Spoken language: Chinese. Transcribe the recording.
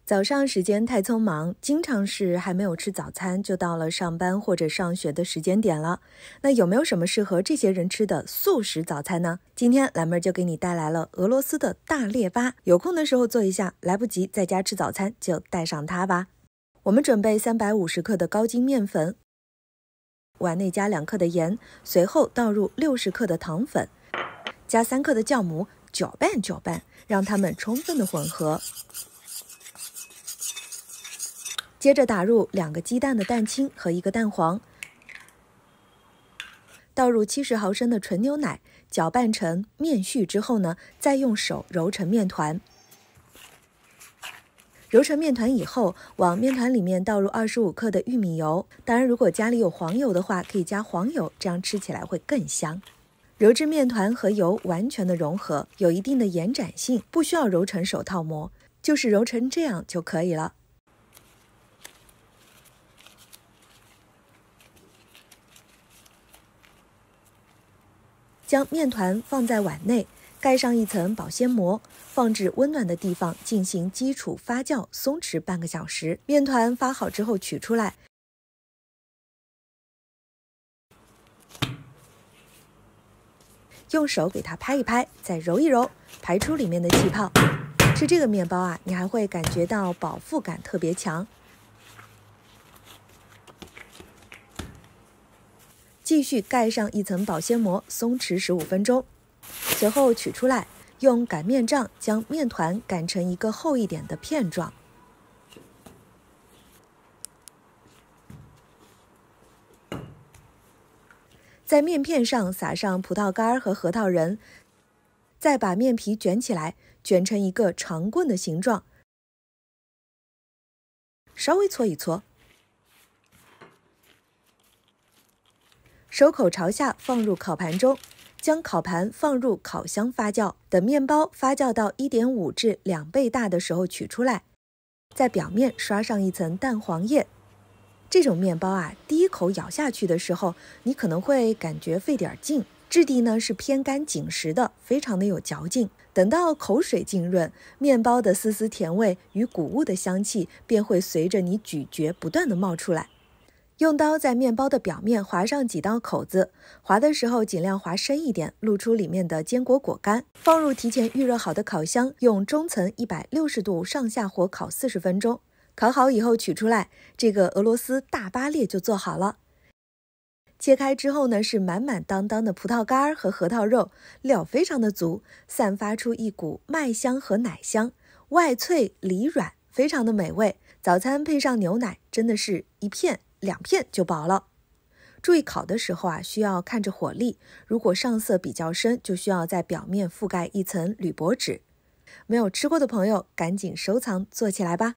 早上时间太匆忙，经常是还没有吃早餐就到了上班或者上学的时间点了。那有没有什么适合这些人吃的速食早餐呢？今天蓝妹就给你带来了俄罗斯的大列巴，有空的时候做一下，来不及在家吃早餐就带上它吧。我们准备350克的高筋面粉，碗内加2克的盐，随后倒入60克的糖粉，加3克的酵母，搅拌，让它们充分的混合。接着打入2个鸡蛋的蛋清和1个蛋黄，倒入70毫升的纯牛奶，搅拌成面絮之后呢，再用手揉成面团。揉成面团以后，往面团里面倒入25克的玉米油，当然如果家里有黄油的话，可以加黄油，这样吃起来会更香。揉至面团和油完全的融合，有一定的延展性，不需要揉成手套模，就是揉成这样就可以了。将面团放在碗内，盖上一层保鲜膜，放置温暖的地方进行基础发酵松弛半个小时。面团发好之后取出来，用手给它拍一拍，再揉一揉，排出里面的气泡。吃这个面包啊，你还会感觉到饱腹感特别强。继续盖上一层保鲜膜，松弛15分钟。随后取出来，用擀面杖将面团擀成一个厚一点的片状。在面片上撒上葡萄干和核桃仁，再把面皮卷起来，卷成一个长棍的形状，稍微搓一搓。手口朝下放入烤盘中，将烤盘放入烤箱发酵，等面包发酵到1.5至2倍大的时候取出来，在表面刷上一层蛋黄液。这种面包啊，第一口咬下去的时候，你可能会感觉费点劲，质地呢是偏干紧实的，非常的有嚼劲。等到口水浸润，面包的丝丝甜味与谷物的香气便会随着你咀嚼不断的冒出来。用刀在面包的表面划上几道口子，划的时候尽量划深一点，露出里面的坚果果干。放入提前预热好的烤箱，用中层160度上下火烤40分钟。烤好以后取出来，这个俄罗斯大巴列就做好了。切开之后呢，是满满当当的葡萄干和核桃肉，料非常的足，散发出一股麦香和奶香，外脆里软，非常的美味。早餐配上牛奶，真的是1片2片就饱了。注意烤的时候啊，需要看着火力，如果上色比较深，就需要在表面覆盖一层铝箔纸。没有吃过的朋友，赶紧收藏做起来吧。